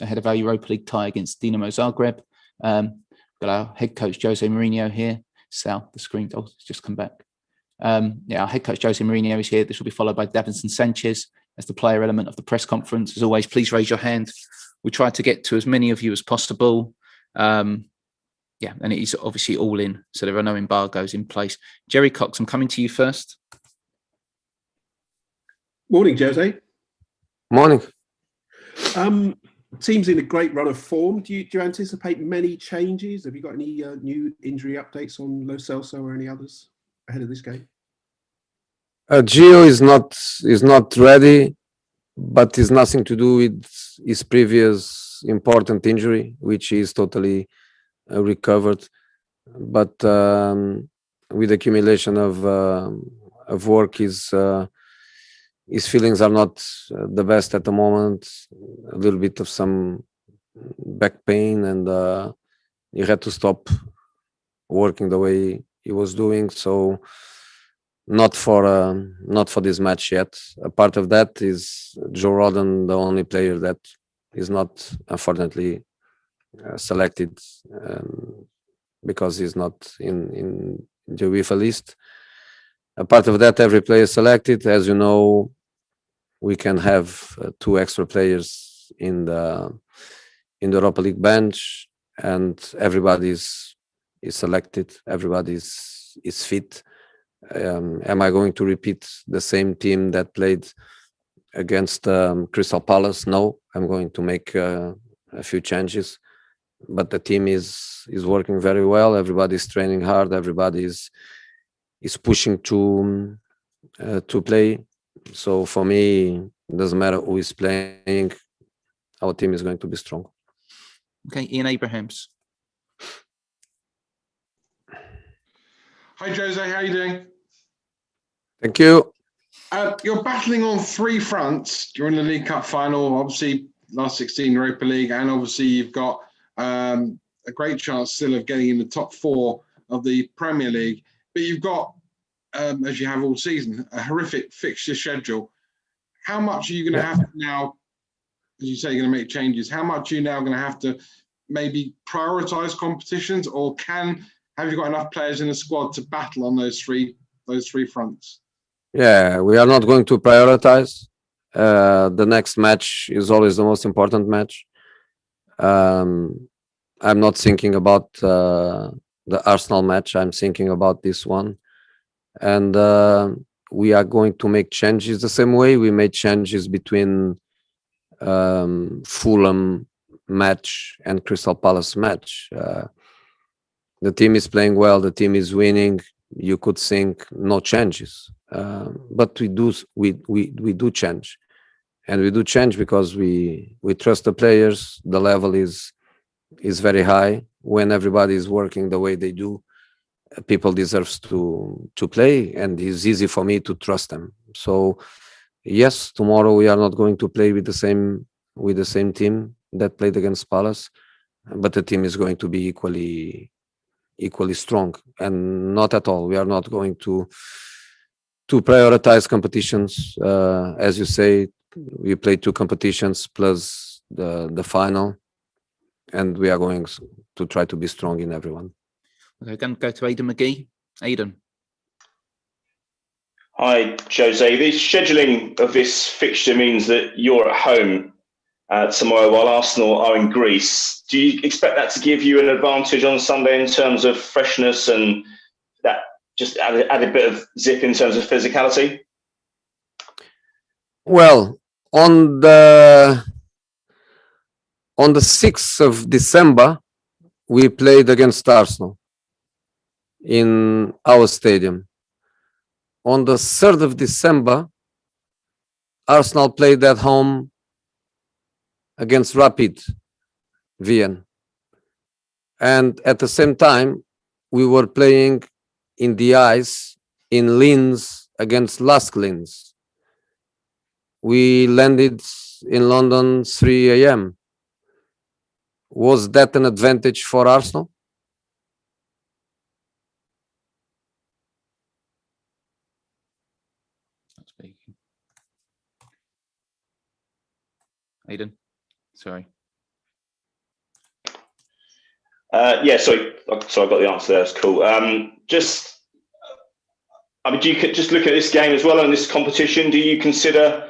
ahead of our Europa League tie against Dinamo Zagreb. Got our head coach Jose Mourinho here. Sal, the screen has just come back. Our head coach Jose Mourinho is here. This will be followed by Davinson Sanchez as the player element of the press conference. As always, please raise your hand. We try to get to as many of you as possible. And it is obviously all in, so there are no embargoes in place. Jerry Cox, I'm coming to you first. Morning, Jose. Morning. Team's in a great run of form. Do you anticipate many changes? Have you got any new injury updates on Lo Celso or any others ahead of this game? Gio is not ready, but it's nothing to do with his previous important injury, which is totally recovered. But with accumulation of work, his feelings are not the best at the moment. A little bit of some back pain, and he had to stop working the way he was doing. So not for this match yet. A part of that is Joe Rodon, the only player that is not, unfortunately, selected because he's not in the UEFA list. A part of that, every player selected. As you know, we can have 2 extra players in the Europa League bench, and everybody is selected. Everybody is fit. Am I going to repeat the same team that played against Crystal Palace? No, I'm going to make a few changes. But the team is working very well. Everybody's training hard. Everybody is pushing to play. So for me, it doesn't matter who is playing. Our team is going to be strong. Okay, Ian Abrahams. Hi, Jose. How are you doing? Thank you. You're battling on 3 fronts. You're in the League Cup final, obviously last 16 Europa League, and obviously you've got a great chance still of getting in the top 4 of the Premier League. But you've got, as you have all season, a horrific fixture schedule. How much are you going to have to now, as you say, you're going to make changes? How much are you now going to have to maybe prioritise competitions, or have you got enough players in the squad to battle on those three fronts? Yeah, we are not going to prioritize. The next match is always the most important match. I'm not thinking about the Arsenal match. I'm thinking about this one. And we are going to make changes the same way we made changes between Fulham match and Crystal Palace match. The team is playing well. The team is winning. You could think no changes, but we do change, and we do change because we trust the players. The level is very high. When everybody is working the way they do, people deserves to play, and it's easy for me to trust them. So yes, tomorrow we are not going to play with the same team that played against Palace, but the team is going to be equally strong. And not at all, we are not going to prioritize competitions. As you say, we play 2 competitions plus the final, and we are going to try to be strong in everyone. Okay, going to go to Aidan McGee. Aidan. Hi, Jose. The scheduling of this fixture means that you're at home tomorrow while Arsenal are in Greece. Do you expect that to give you an advantage on Sunday in terms of freshness, and that just add a bit of zip in terms of physicality? Well, on the 6th of December, we played against Arsenal in our stadium. On the 3rd of December, Arsenal played at home against Rapid Vienna. And at the same time, we were playing in the ice in Linz against Lask Linz. We landed in London 3 a.m. Was that an advantage for Arsenal? Aidan, sorry. Sorry, I got the answer there. That's cool. Do you just look at this game as well and this competition? Do you consider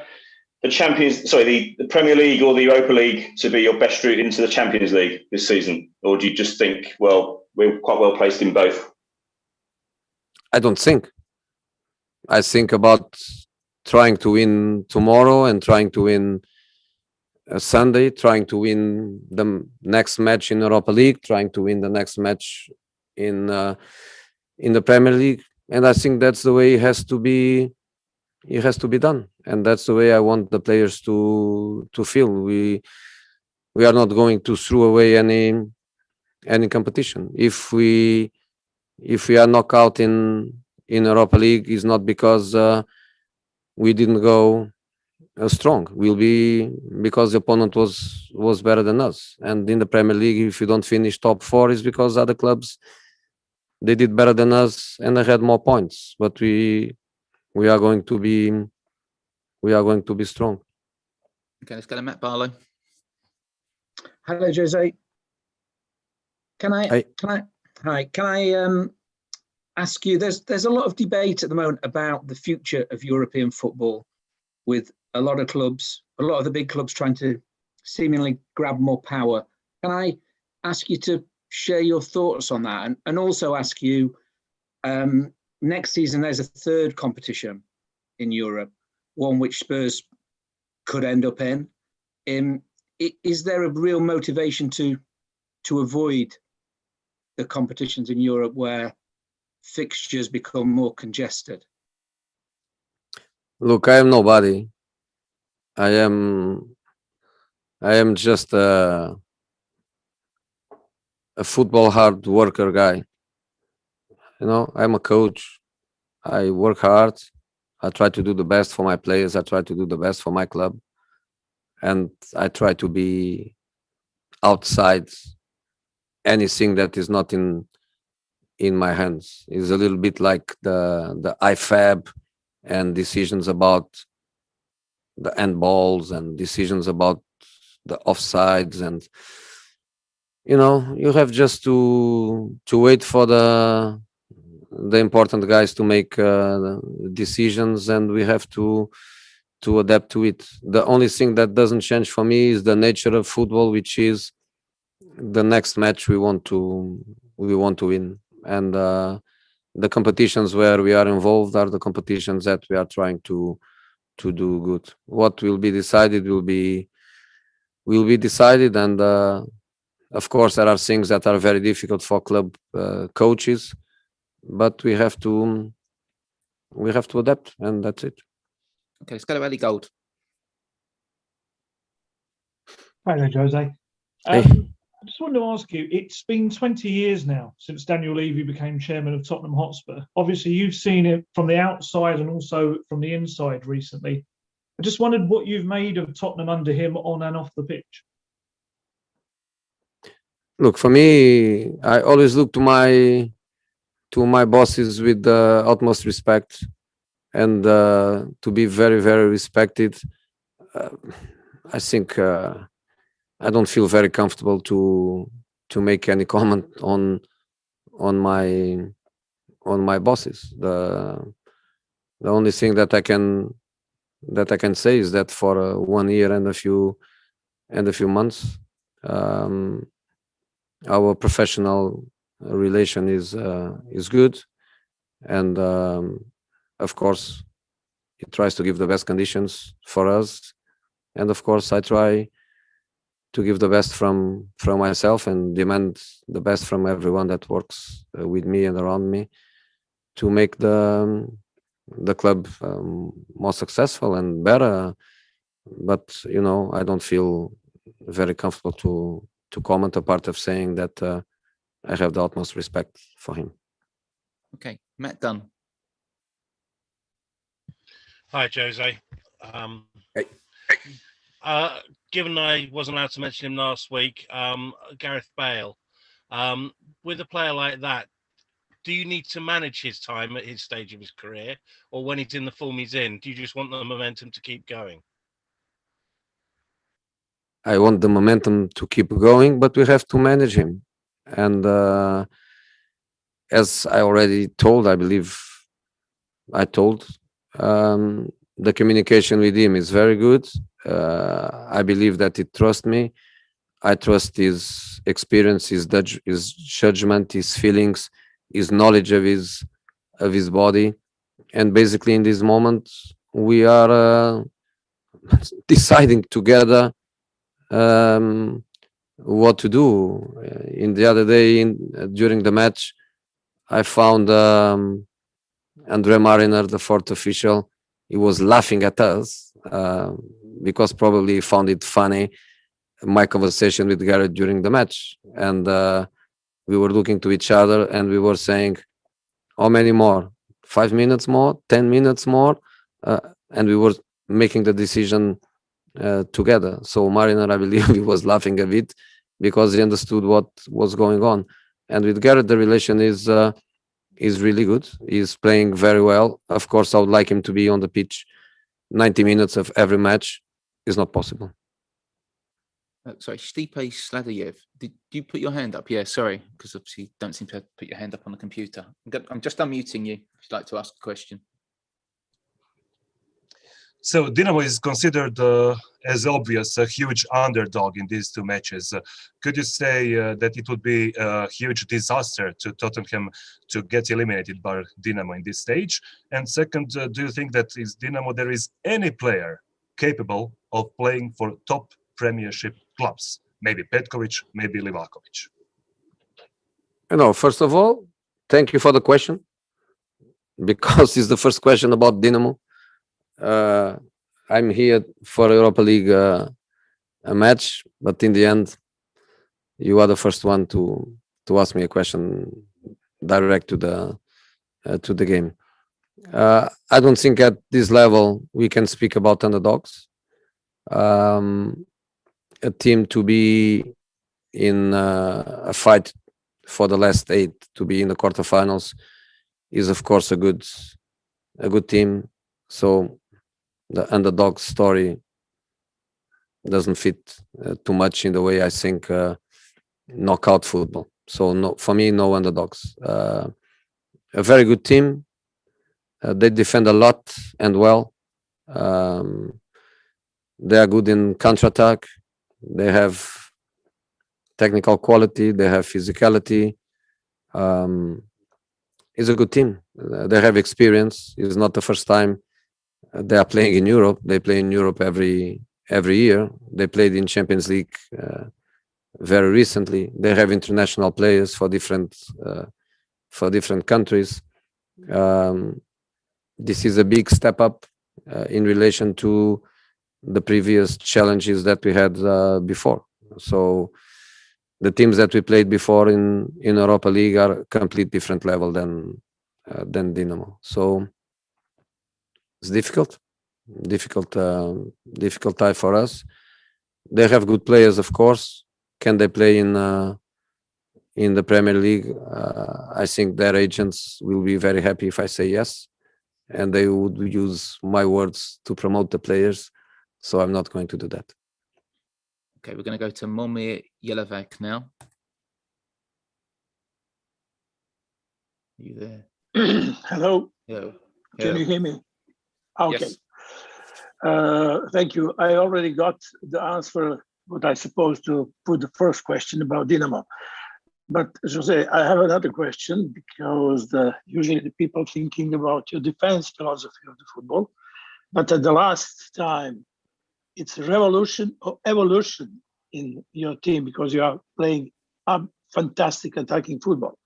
the Premier League or the Europa League to be your best route into the Champions League this season, or do you just think, well, we're quite well placed in both? I don't think. I think about trying to win tomorrow and trying to win Sunday, trying to win the next match in Europa League, trying to win the next match in the Premier League, and I think that's the way it has to be. It has to be done, and that's the way I want the players to feel. We are not going to throw away any competition. If we are knocked out in Europa League, it's not because we didn't go strong. Will be because the opponent was better than us. And in the Premier League, if you don't finish top 4, it's because other clubs, they did better than us and they had more points. But we are going to be strong. Okay, let's go to Matt Barlow. Hello, Jose. Can I ask you? There's a lot of debate at the moment about the future of European football, with a lot of the big clubs trying to seemingly grab more power. Can I ask you to share your thoughts on that, and also ask you, next season there's a third competition in Europe, one which Spurs could end up in. Is there a real motivation to avoid the competitions in Europe where fixtures become more congested? Look, I am nobody. I am just a football hard worker guy. You know, I'm a coach. I work hard. I try to do the best for my players. I try to do the best for my club. And I try to be outside anything that is not in my hands. It's a little bit like the IFAB and decisions about the handballs and decisions about the offsides, and you have just to wait for the important guys to make decisions, and we have to adapt to it. The only thing that doesn't change for me is the nature of football, which is the next match we want to win, and the competitions where we are involved are the competitions that we are trying to do good. What will be decided will be decided, and of course there are things that are very difficult for club coaches, but we have to adapt, and that's it. Okay, let's go to Ellie Gold. Hi there, Jose. Hey. I just wanted to ask you, it's been 20 years now since Daniel Levy became chairman of Tottenham Hotspur. Obviously, you've seen it from the outside and also from the inside recently. I just wondered what you've made of Tottenham under him on and off the pitch. Look, for me, I always look to my bosses with the utmost respect, and to be very, very respected. I think I don't feel very comfortable to make any comment on my bosses. The only thing that I can say is that for 1 year and a few months, our professional relation is good, and of course he tries to give the best conditions for us, and of course I try to give the best from myself and demand the best from everyone that works with me and around me to make the club more successful and better. But I don't feel very comfortable to comment, apart of saying that I have the utmost respect for him. Okay, Matt Dunn. Hi, Jose. Hey. Given I wasn't allowed to mention him last week, Gareth Bale, with a player like that, do you need to manage his time at his stage of his career, or when he's in the form he's in, do you just want the momentum to keep going? I want the momentum to keep going, but we have to manage him. And as I already told, I believe I told, the communication with him is very good. I believe that he trusts me. I trust his experience, his judgment, his feelings, his knowledge of his body. And basically, in this moment, we are deciding together what to do. In the other day, during the match, I found Andre Mariner, the fourth official. He was laughing at us because probably he found it funny, my conversation with Gareth during the match. And we were looking to each other and we were saying, how many more? 5 minutes more? 10 minutes more? And we were making the decision together. So Mariner, I believe, he was laughing a bit because he understood what was going on. And with Gareth, the relation is really good. He's playing very well. Of course, I would like him to be on the pitch 90 minutes of every match. Is not possible. Sorry, Stipe Sladayev, did you put your hand up? Yeah, sorry, because obviously you don't seem to put your hand up on the computer. I'm just unmuting you if you'd like to ask a question. So Dinamo is considered, as obvious, a huge underdog in these two matches. Could you say that it would be a huge disaster to Tottenham to get eliminated by Dinamo in this stage? And second, do you think that is Dinamo there is any player capable of playing for top Premiership clubs? Maybe Petkovic, maybe Livakovic. First of all, thank you for the question, because it's the first question about Dinamo. I'm here for Europa League a match, but in the end, you are the first one to ask me a question direct to the game. I don't think at this level we can speak about underdogs. A team to be in a fight for the last 8 to be in the quarterfinals is, of course, a good team. So the underdog story doesn't fit too much in the way I think knockout football. So no, for me, no underdogs. A very good team. They defend a lot and well. They are good in counterattack. They have technical quality. They have physicality. It's a good team. They have experience. It's not the first time they are playing in Europe. They play in Europe every year. They played in Champions League very recently. They have international players for different countries. This is a big step up in relation to the previous challenges that we had before. So the teams that we played before in Europa League are a complete different level than Dinamo. So it's difficult time for us. They have good players, of course. Can they play in the Premier League? I think their agents will be very happy if I say yes, and they would use my words to promote the players. So I'm not going to do that. Okay, we're going to go to Momir Yelovak now. Are you there? Hello. Hello. Can you hear me? Okay. Yes. Thank you. I already got the answer, what I supposed to put the first question about Dinamo. But Jose, I have another question, because usually the people thinking about your defense philosophy of the football, but at the last time, it's revolution or evolution in your team, because you are playing fantastic attacking football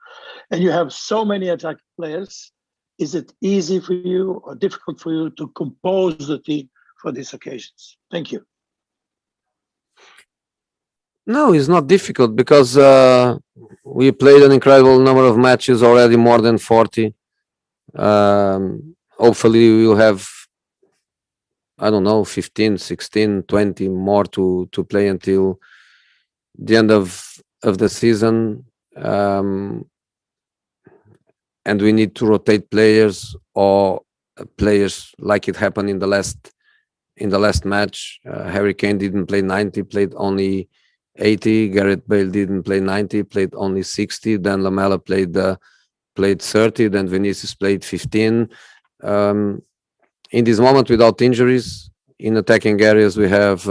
and you have so many attacking players. Is it easy for you or difficult for you to compose the team for these occasions? Thank you. No, it's not difficult, because we played an incredible number of matches already, more than 40. Hopefully we will have, I don't know, 15, 16, 20 more to play until the end of the season. And we need to rotate players, or players like it happened in the last match. Harry Kane didn't play 90, played only 80. Gareth Bale didn't play 90, played only 60. Then Lamela played 30. Then Vinicius played 15. In this moment, without injuries in attacking areas, we have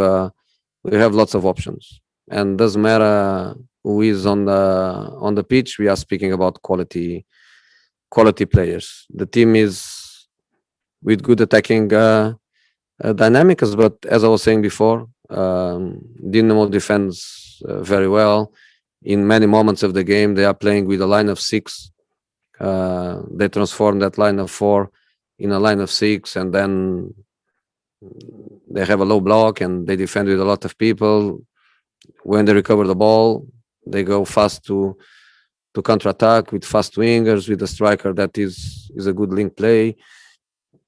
lots of options, and doesn't matter who is on the pitch. We are speaking about quality players. The team is with good attacking dynamics, but as I was saying before, Dinamo defends very well. In many moments of the game, they are playing with a line of 6. They transform that line of 4 in a line of 6, and then they have a low block and they defend with a lot of people. When they recover the ball, they go fast to counter-attack with fast wingers, with a striker that is a good link play.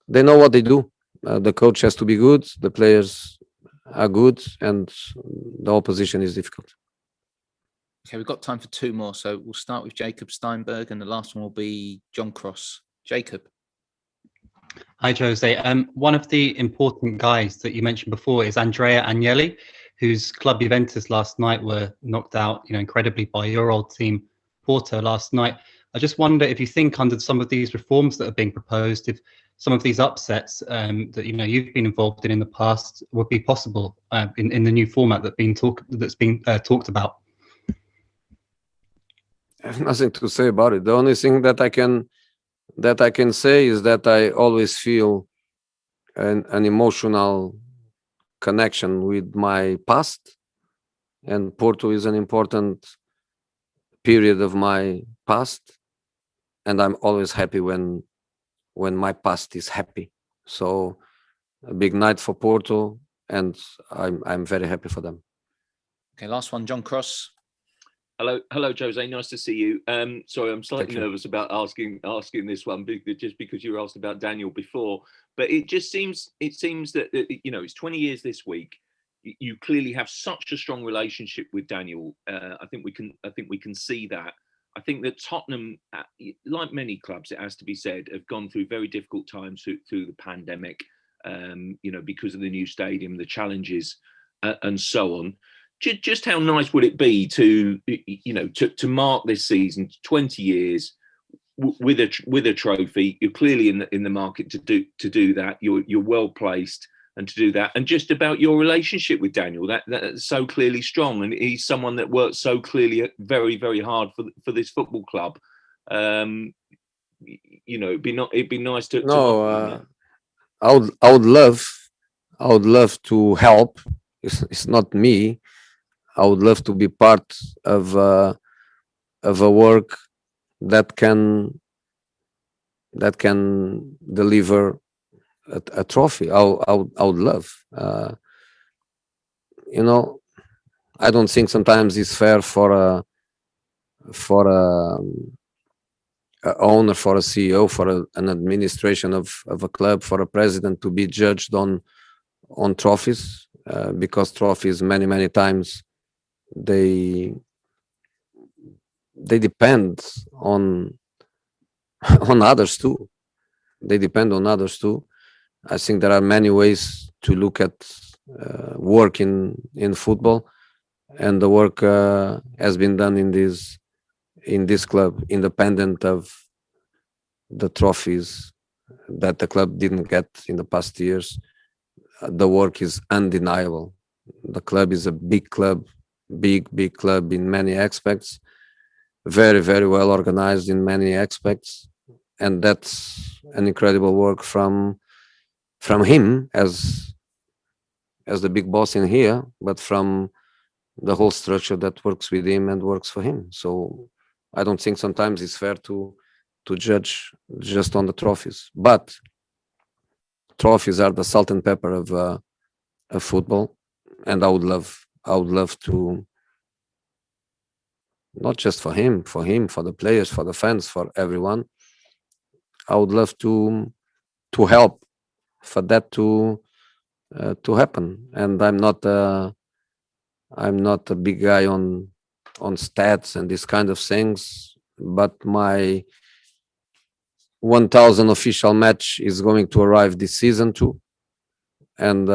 They know what they do. The coach has to be good, the players are good, and the opposition is difficult. Okay, we've got time for 2 more, so we'll start with Jacob Steinberg, and the last one will be John Cross. Jacob. Hi, Jose. One of the important guys that you mentioned before is Andrea Agnelli, whose club Juventus last night were knocked out, incredibly by your old team, Porto, last night. I just wonder if you think under some of these reforms that are being proposed, if some of these upsets that you've been involved in the past would be possible in the new format that's being talked about. I have nothing to say about it. The only thing that I can say is that I always feel an emotional connection with my past, and Porto is an important period of my past, and I'm always happy when my past is happy. So a big night for Porto, and I'm very happy for them. Okay, last one, John Cross. Hello, Jose. Nice to see you. Sorry, I'm slightly nervous about asking this one, just because you were asked about Daniel before. But it seems that it's 20 years this week. You clearly have such a strong relationship with Daniel. I think we can see that. I think that Tottenham, like many clubs, it has to be said, have gone through very difficult times through the pandemic. Because of the new stadium, the challenges, and so on. Just how nice would it be to mark this season, 20 years with a trophy? You're clearly in the market to do that. You're well placed and to do that. And just about your relationship with Daniel, that's so clearly strong, and he's someone that works so clearly very, very hard for this football club. It'd be nice to. I would love to help. It's not me. I would love to be part of a work that can deliver a trophy. I would love. I don't think sometimes it's fair for a owner, for a CEO, for an administration of a club, for a president to be judged on trophies, because trophies many times they depend on others too. They depend on others too. I think there are many ways to look at work in football, and the work has been done in this club, independent of the trophies that the club didn't get in the past years. The work is undeniable. The club is a big club, big club in many aspects, very, very well organized in many aspects, and that's an incredible work from him as the big boss in here, but from the whole structure that works with him and works for him. So I don't think sometimes it's fair to judge just on the trophies, but trophies are the salt and pepper of football, and I would love to, not just for him, for the players, for the fans, for everyone. I would love to help for that to happen. And I'm not a big guy on stats and this kind of things, but my 1000 official match is going to arrive this season too, and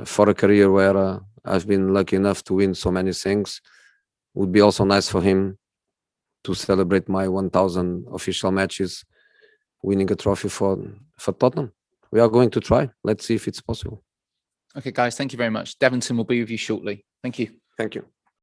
for a career where I've been lucky enough to win so many things. Would be also nice for him to celebrate my 1,000 official matches, winning a trophy for Tottenham. We are going to try. Let's see if it's possible. Okay, guys, thank you very much. Devonton will be with you shortly. Thank you. Thank you.